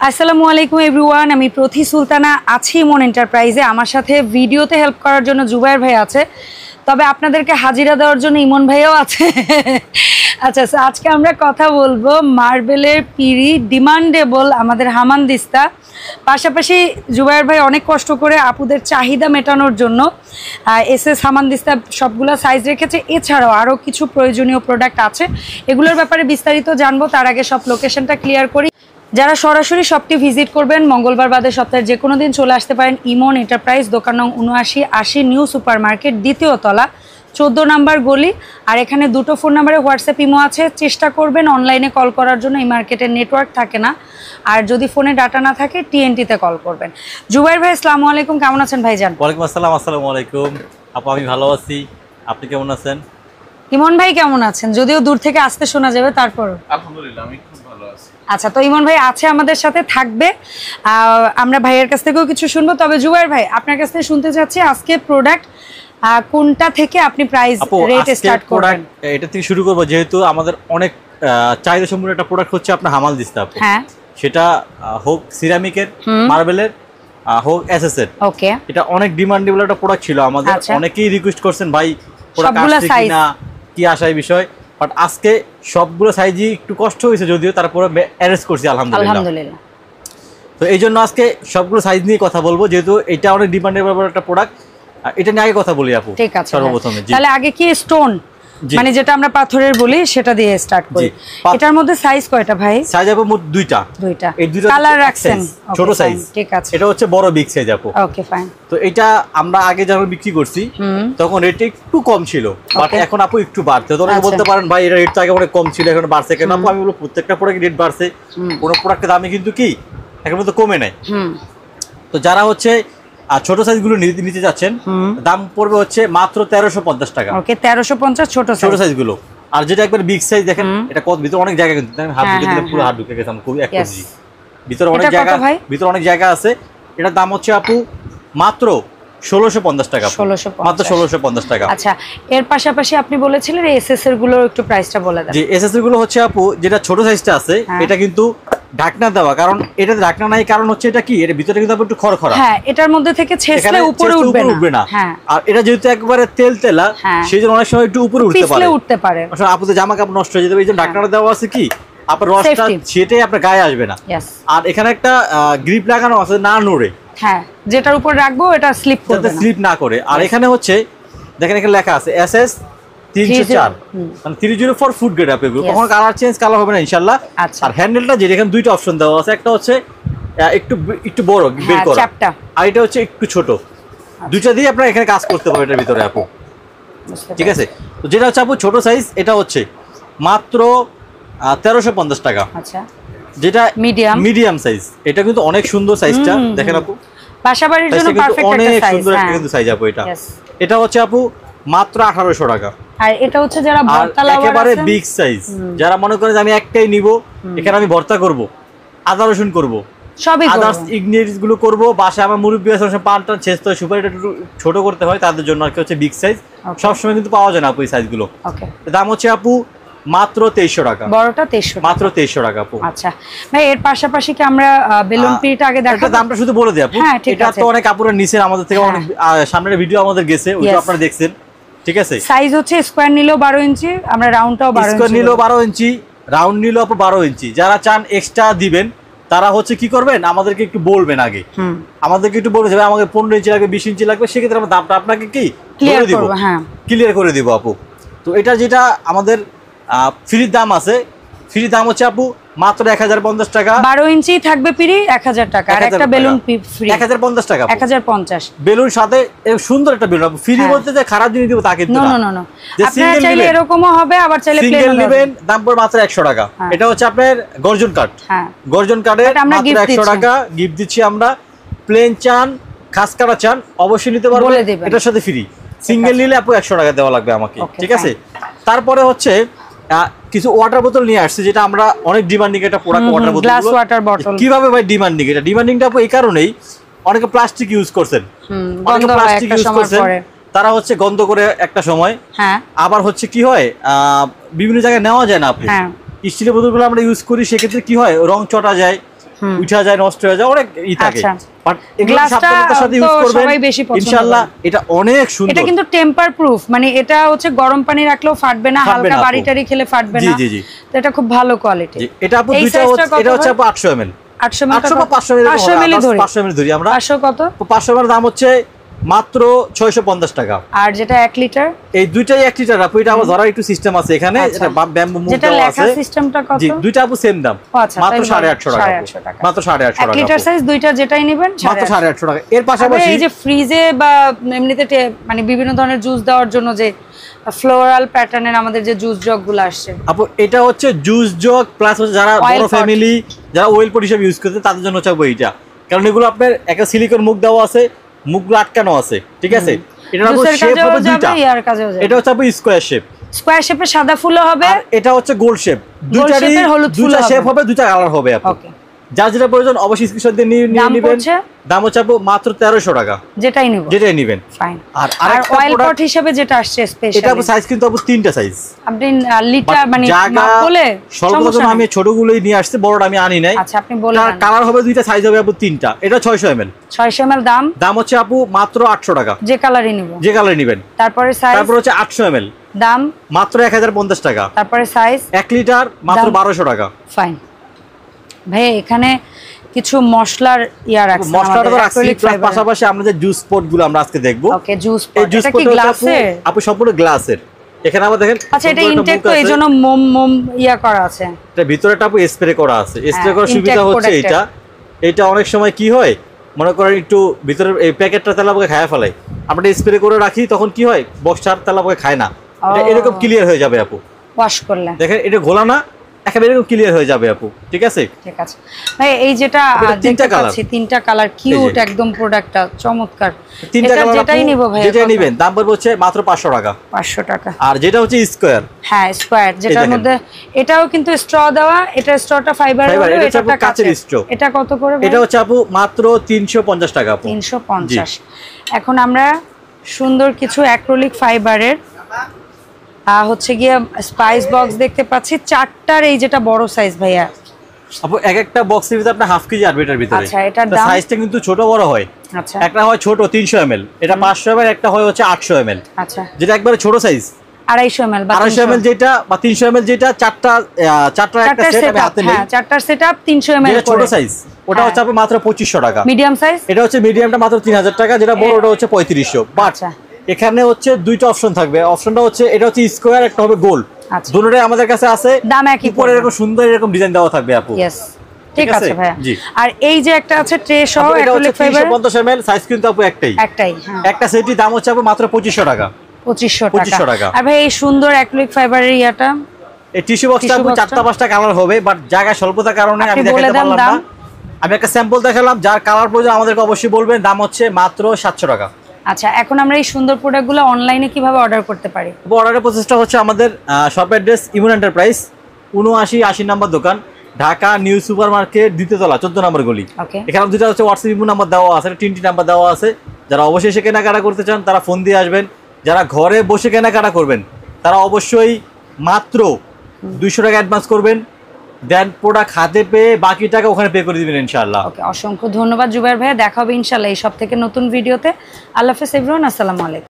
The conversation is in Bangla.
আসসালামু আলাইকুম এভরিওয়ান, আমি প্রতি সুলতানা আছি ইমন এন্টারপ্রাইজে। আমার সাথে ভিডিওতে হেল্প করার জন্য জুবায়ের ভাই আছে, তবে আপনাদেরকে হাজিরা দেওয়ার জন্য ইমন ভাইও আছে। আচ্ছা, আজকে আমরা কথা বলবো মার্বেলের পিড়ি, ডিমান্ডেবল আমাদের হামানদিস্তা। পাশাপাশি জুবায়ের ভাই অনেক কষ্ট করে আপুদের চাহিদা মেটানোর জন্য এসএস হামানদিস্তা সবগুলো সাইজ রেখেছে। এছাড়াও আরও কিছু প্রয়োজনীয় প্রোডাক্ট আছে, এগুলোর ব্যাপারে বিস্তারিত জানবো। তার আগে সব লোকেশনটা ক্লিয়ার করি। যারা সরাসরি শপটি ভিজিট করবেন, মঙ্গলবার বাদে সপ্তাহের যে কোনো দিন চলে আসতে পারেন ইমন এন্টারপ্রাইজ, দোকান নং 7980 নিউ সুপার মার্কেট, দ্বিতীয় তলা, 14 নাম্বার গলি। আর এখানে দুটো ফোন নাম্বারে হোয়াটসঅ্যাপ ইমো আছে, চেষ্টা করবেন অনলাইনে কল করার জন্য। এই মার্কেটের নেটওয়ার্ক থাকে না, আর যদি ফোনে ডাটা না থাকে টিএনটিতে কল করবেন। জুবায়ের ভাই আসসালামু আলাইকুম, কেমন আছেন ভাইজান? ওয়ালাইকুম আসসালাম। আসসালামু আলাইকুম আপু, আমি ভালো আছি, আপনি কেমন আছেন? ইমন ভাই কেমন আছেন? যদিও দূর থেকে আসতে শোনা যাবে, তারপর আলহামদুলিল্লাহ আমি খুব ভালো আছি। আচ্ছা, তো ইমন ভাই আছে আমাদের সাথে, থাকবে। আমরা ভাইয়ের কাছ থেকেও কিছু শুনবো। তবে জুবায়ের ভাই, আপনার কাছ থেকে শুনতে চাচ্ছি আজকে প্রোডাক্ট কোনটা থেকে আপনি প্রাইস রেট স্টার্ট করবেন? এটা থেকে শুরু করব, যেহেতু আমাদের অনেক চাহিদা সম্পূর্ণ একটা প্রোডাক্ট হচ্ছে আপনার হামানদিস্তা। হ্যাঁ, সেটা হোক সিরামিকের, মার্বেলের, হোক এসএস এর। ওকে, এটা অনেক ডিমান্ডেবল একটা প্রোডাক্ট ছিল আমাদের। অনেকেই রিকোয়েস্ট করছেন ভাই প্রোডাক্ট আসছে কিনা, কি আসার বিষয়। বাট আজকে সবগুলো সাইজই একটু কষ্ট হয়েছে, যদিও তারপরে অ্যারেঞ্জ করছি আলহামদুলিল্লাহ। তো এই জন্য আজকে সবগুলো সাইজ নিয়ে কথা বলবো, যেহেতু এটা অনেক ডিমান্ডেবল একটা প্রোডাক্ট। এটা নিয়ে আগে কথা বলি আপু। ঠিক আছে, সর্বপ্রথমে তাহলে আগে কি স্টোন, মানে যেটা আমরা পাথরের বলি, সেটা দিয়ে স্টার্ট করি। এটার মধ্যে সাইজ কয়টা ভাই? সাইজ আপু মোট দুইটা। এই দুইটা কালার রাখছেন? ছোট সাইজ, ঠিক আছে। এটা হচ্ছে বড় বিগ সাইজ আপু। ওকে, ফাইন। তো এটা আমরা আগে যখন বিক্রি করছি তখন রেট একটু কম ছিল, বাট এখন আপু একটু বাড়ছে। তো অনেকে বলতে পারেন ভাই এটা রেট তো আগে অনেক কম ছিল, এখন বাড়ছে কেন? আপু আমি বলবো প্রত্যেকটা প্রোডাক্ট রেট বাড়ছে, কোনো প্রোডাক্টের দামে কিন্তু কি এখন মতো কমে নাই। তো যারা হচ্ছে আর ছোট সাইজ গুলো নিতে যাচ্ছেন, দাম পড়বে হচ্ছে মাত্র 1350 টাকা। ওকে, 1350 ছোট সাইজ গুলো। আর যেটা একবার বিগ সাইজ দেখেন, এটা কত ভিতরে অনেক জায়গা, কিন্তু হাত ঢুকে দিলে পুরো হাত ঢুকে গেছে, খুবই এক কেজি ভিতরে অনেক জায়গা, ভিতরে অনেক জায়গা আছে। এটার দাম হচ্ছে আপু মাত্র 1650 টাকা। মাত্র 1650 টাকা। আচ্ছা, এর পাশাপাশি আপনি বলেছিলেন এসএস এর গুলোর একটু প্রাইসটা বলে দেন। যে এসএস এর গুলো হচ্ছে আপু, যেটা ছোট সাইজটা আছে এটা কিন্তু ঢাকনা দেওয়া, কারণ এটা ঢাকনা নাই, কারণ হচ্ছে এটা কি এর ভিতরে কিন্তু একটু খড়খড়া। হ্যাঁ, এটার মধ্যে থেকে ছেঁচলে উপরে উঠবে না। হ্যাঁ, আর এটা যেহেতু একবারে তেলতেলা, সেইজন্য অনেক সময় একটু উপরে উঠতে পারে। আসলে আপুদের জামা কাপড় নষ্ট হয়ে যাবে, এই জন্য ঢাকনাটা দেওয়া আছে কি আপনার রসটা ছেটে আপনার গায়ে আসবে না। আর এখানে একটা গ্রিপ লাগানো আছে, না নড়ে। হ্যাঁ, যেটার উপর রাখবো এটা স্লিপ করবে না, স্লিপ না করে। আর এখানে হচ্ছে দেখেন, এখানে লেখা আছে এসএস 304, মানে 304 ফুড গ্রেড আপনি। কখনো কালার চেঞ্জ কালার হবে না ইনশাআল্লাহ। আর হ্যান্ডেলটা যেটা, এখানে দুইটা অপশন দেওয়া আছে, একটা হচ্ছে একটু বড় বের করা, আর এটা হচ্ছে একটু ছোট। দুইটা দিয়ে আপনারা এখানে কাজ করতে পারবেন এটার ভিতরে আপু, ঠিক আছে? তো যেটা হচ্ছে আপু ছোট সাইজ, এটা হচ্ছে মাত্র 1350 টাকা। আচ্ছা, যেটা মিডিয়াম সাইজ, এটা কিন্তু অনেক সুন্দর সাইজটা, দেখেন আপু, বাসাবাড়ির জন্য পারফেক্ট একটা সাইজ। সুন্দর একটা কিন্তু সাইজ আপু এটা। এটা হচ্ছে আপু মাত্র 1800 টাকা। আর এটা হচ্ছে যারা ভর্তা লাভার আছে, একেবারে বিগ সাইজ, যারা মনে করে যে আমি একটাই নিব, এখানে আমি ভর্তা করব, আদা রসুন করব, সবই আদার্স ইনগ্রেডিয়েন্টস গুলো করব, বাসায় আমার মুরব্বি আছে পানটা ছেঁচতে হয়, সুপারিটা একটু ছোট করতে হয়, তাদের জন্য আর কি হচ্ছে বিগ সাইজ। সবসময় কিন্তু পাওয়া যায় না আপু এই সাইজগুলো। দাম হচ্ছে আপু মাত্র 2300 টাকা। বড়টা 2300, মাত্র 2300 টাকা আপু। আচ্ছা ভাই, এর পাশাপাশি কি আমরা বেলুন পিড়িটা আগে দেখাবো? দামটা শুধু বলে দিই আপু, এটা তো অনেক কাপড়ের নিচে আমাদের থেকে অনেক সামনের ভিডিও আমাদের গেছে, ওইটা আপনারা দেখছেন, ঠিক আছে? সাইজ হচ্ছে স্কয়ার নিলেও 12 ইঞ্চি, আমরা রাউন্ডটাও 12 ইঞ্চি, স্কয়ার নিলেও 12 ইঞ্চি, রাউন্ড নিলেও আপু 12 ইঞ্চি। যারা চান এক্সট্রা দিবেন, তারা হচ্ছে কি করবেন, আমাদেরকে একটু বলবেন আগে, আমাদেরকে একটু বলে যাবে আমাকে 15 ইঞ্চি লাগবে, 20 ইঞ্চি লাগবে, সেক্ষেত্রে আমরা দামটা আপনাকে কি ক্লিয়ার করে দিব আপু। তো এটা যেটা আমাদের ফ্রির দাম আছে, ফ্রির দাম হচ্ছে আপু মাত্র 1050 টাকা। 12 ইঞ্চি থাকবে ফ্রি 1000 টাকা, আর একটা বেলুন ফ্রি 1050 টাকা। 1050 বেলুন সাথে সুন্দর একটা বেলুন। ফ্রি বলতে যে খারাপ জিনিস দিব তা কিন্তু না। না, আপনারা চাইলে এরকমও হবে, আবার চাইলে প্লেন নেবেন, দাম পড়বে মাত্র 100 টাকা। এটা হচ্ছে আপনার গর্জন কাট। গর্জন কাটের মাত্র 100 টাকা গিফট দিচ্ছি আমরা। প্লেন চান, খাস কাটা চান, অবশ্যই নিতে পারবেন, এটার সাথে ফ্রি। সিঙ্গেল নিলে আপু 100 টাকা দেওয়া লাগবে আমাকে, ঠিক আছে? তারপরে হচ্ছে কিছু ওয়াটার বোতল নিয়ে আসছে, যেটা আমরা অনেক ডিমান্ডিং একটা প্রোডাক্ট। ওয়াটার বোতল কিভাবে ভাই ডিমান্ডিং? এটা ডিমান্ডিংটা আপু এই কারণেই, অনেকে প্লাস্টিক ইউজ করছেন, তারা হচ্ছে গন্ধ করে একটা সময়। আবার হচ্ছে কি হয়, বিভিন্ন জায়গায় নেওয়া যায় না আপু। স্টিলের বোতলগুলো আমরা ইউজ করি, সেক্ষেত্রে কি হয়, রং চটা যায়, উঠা যায়, নষ্ট হয়ে যায়, অনেক ই থাকে। বাট এগুলো সাবধানতার সাথে ইউজ করবেন, ইনশাআল্লাহ এটা অনেক সুন্দর। এটা কিন্তু টেম্পার প্রুফ, মানে এটা হচ্ছে গরম পানি রাখলেও ফাটবে না, হালকা বাড়ি টাড়ি খেলে ফাটবে না। জি জি, তো এটা খুব ভালো কোয়ালিটি। এটা আপু দুইটা এটা হচ্ছে আপু 800 ml 800 ml 500 ml ধরি আমরা। 500 কত? 500 ml দাম হচ্ছে মাত্র 650 টাকা। আর যেটা 1 লিটার, এই দুইটাই 1 লিটার আপু। এটা আবার ধরার একটু সিস্টেম আছে এখানে, এটা ব্যাম্বু মুভ দেওয়া আছে। যেটা লেখা সিস্টেমটা কত? জি, দুইটা আপু সেম দাম, মাত্র 850 টাকা। মাত্র 850 টাকা। 1 লিটার সাইজ দুইটা যেটাই নেবেন মাত্র 850 টাকা। এর পাশাপাশি এই যে ফ্রিজে বা এমনিতে মানে বিভিন্ন ধরনের জুস দেওয়ার জন্য যে ফ্লোরাল প্যাটার্নের আমাদের যে জুস জগগুলো আসছে আপু, এটা হচ্ছে জুস জগ প্লাস যারা বড় ফ্যামিলি, যারা ওয়েল পট হিসেবে ইউজ করতে, তাদের জন্য হচ্ছে এইটা। কারণ এগুলো আপনার একটা সিলিকন মুখ দেওয়া আছে, মুখগুলো আটকানো আছে, ঠিক আছে? এটা শেপ হবে দুইটা, এটা হচ্ছে আপু স্কয়ার শেপ। স্কয়ার শেপে সাদা ফুলও হবে, আর এটা হচ্ছে গোল শেপ। দুইটা শেপ হবে, দুইটা কালার হবে আপু। ওকে, যার যেটা প্রয়োজন অবশ্যই স্ক্রিনশট দিয়ে নিয়ে নেবেন। দাম হচ্ছে আপু মাত্র 1300 টাকা। যেটাই নেবেন ফাইন। আর আরেকটা অয়েল পট হিসেবে যেটা আসছে স্পেশাল, এটা আপু সাইজ কিন্তু আপু তিনটা সাইজ। আপনি লিটার মানে মাপ বলে সর্বপ্রথম আমি ছোটগুলোই নিয়ে আসছি, বড়টা আমি আনি নাই। আচ্ছা, আপনি বলেন। কালার হবে দুইটা, সাইজ হবে আপু তিনটা। এটা 600 ml। 600 ml দাম হচ্ছে আপু মাত্র 800 টাকা। যে কালারই নিব, যে কালার নেবেন। তারপরে সাইজ, তারপর হচ্ছে 800 ml দাম মাত্র 1050 টাকা। তারপরে সাইজ 1 লিটার মাত্র 1200 টাকা। ফাইন ভাই, এখানে কিছু মশলার রাখছি, মশলাটা তো রাখছি, প্লাস পাশাপাশি আমরা যে জুস পটগুলো আমরা আজকে দেখব। ওকে, জুস পট। এটা কি গ্লাসের? আপু সম্পূর্ণ গ্লাসের। এখানে আবার দেখেন, আচ্ছা এটা ইনটেক তো এইজন্য মোম করা আছে। এটা ভিতরেটা আপু স্প্রে করা আছে। স্প্রে করার সুবিধা হচ্ছে এটা অনেক সময় কি হয়, মনে করেন একটু ভিতরের এই প্যাকেটটা তেলাপোকা খায় ফেলে, আমরা স্প্রে করে রাখি, তখন কি হয় বক্সটার তেলাপোকা খায় না। এটা এরকম ক্লিয়ার হয়ে যাবে আপু ওয়াশ করলে। দেখেন এটা ঘোলা না, একেবারে এরকম ক্লিয়ার হয়ে যাবে আপু, ঠিক আছে? ঠিক আছে ভাই, এই যেটা দেখতে পাচ্ছি তিনটা কালার, কিউট একদম, প্রোডাক্টটা চমৎকার। তিনটা কালার যেটাই নিব ভাই, যেটাই নেবেন দাম পড়বে হচ্ছে মাত্র 500 টাকা। 500 টাকা। আর যেটা হচ্ছে স্কয়ার, হ্যাঁ স্কয়ার, যেটার মধ্যে এটাও কিন্তু স্ট্র দেওয়া, এটা স্ট্রটা ফাইবারের, এটা কাঁচের স্ট্র। এটা কত করে ভাই? এটা হচ্ছে আপু মাত্র 350 টাকা আপু। 350। এখন আমরা সুন্দর কিছু অ্যাক্রিলিক ফাইবারের হচ্ছে গিয়ে স্পাইস বক্স দেখতে পাচ্ছি, 4টার এই যেটা বড় সাইজ ভাইয়া আপু। এক একটা বক্সের ভিতরে আপনার হাফ কেজি আসবে এটার ভিতরে। আচ্ছা, এটার দাম সাইজটা কিন্তু ছোট বড় হয়। আচ্ছা, একটা হয় ছোট 300 ml, এটা 500 ml, একটা হয় হচ্ছে 800 ml। আচ্ছা, যেটা একবারে ছোট সাইজ 250 ml বা 250 ml যেটা, বা 300 ml যেটা, চারটা একটা সেট আমি হাতে নেই। হ্যাঁ, 4টার সেটআপ 300 ml যেটা ছোট সাইজ ওটা হচ্ছে আপু মাত্র 2500 টাকা। মিডিয়াম সাইজ, এটা হচ্ছে মিডিয়ামটা মাত্র 3000 টাকা, যেটা বড় ওটা হচ্ছে 3500। বাট এখানে হচ্ছে দুইটা অপশন থাকবে। অপশনটা হচ্ছে এটা হচ্ছে স্কয়ার, একটা হবে গোল। দুটোটাই আমাদের কাছে আছে, দাম একই, উপরে এরকম সুন্দর এরকম ডিজাইন দেওয়া থাকবে আপু। ঠিক আছে ভাই। আর এই যে একটা আছে ট্রে সহ অ্যাক্রিলিক ফাইবার 350 ml, সাইজ কিন্তু আপু একটাই। হ্যাঁ, একটা সেটই দাম হচ্ছে আপু মাত্র 2500 টাকা। 2500 টাকা। আর ভাই এই সুন্দর অ্যাক্রিলিক ফাইবারের ইয়াটা, এই টিস্যু বক্সটা আপু 4টা-5টা কালার হবে, বাট জায়গা স্বল্পতার কারণে আমি দেখাতে পারলাম না। আমি একটা স্যাম্পল দেখালাম, যার কালার প্রয়োজন আমাদেরকে অবশ্যই বলবেন। দাম হচ্ছে মাত্র 700 টাকা। আচ্ছা, এখন আমরা এই সুন্দর প্রোডাক্টগুলো অনলাইনে কিভাবে অর্ডার করতে পারি? অর্ডারের প্রসেসটা হচ্ছে আমাদের শপ অ্যাড্রেস ইমন এন্টারপ্রাইজ, 7980 নম্বর দোকান, ঢাকা নিউ সুপার মার্কেট, দ্বিতীয় তলা, 14 নম্বর গলি। এখানে দুটো হচ্ছে হোয়াটসঅ্যাপ ইমো নাম্বার দেওয়া আছে, 3টি নাম্বার দেওয়া আছে। যারা অবশ্যই এসে কেনাকাটা করতে চান তারা ফোন দিয়ে আসবেন। যারা ঘরে বসে কেনাকাটা করবেন তারা অবশ্যই মাত্র 200 টাকা অ্যাডভান্স করবেন, দেন প্রোডাক্ট হাতে পেয়ে বাকি টাকা ওখানে পে করে দিবেন ইনশাআল্লাহ। ওকে, অসংখ্য ধন্যবাদ জুবায়ের ভাইয়া। দেখা হবে ইনশাআল্লাহ এই সব থেকে নতুন ভিডিওতে। আল্লাহ হাফেজ এভরিওয়ান, আসসালামু আলাইকুম।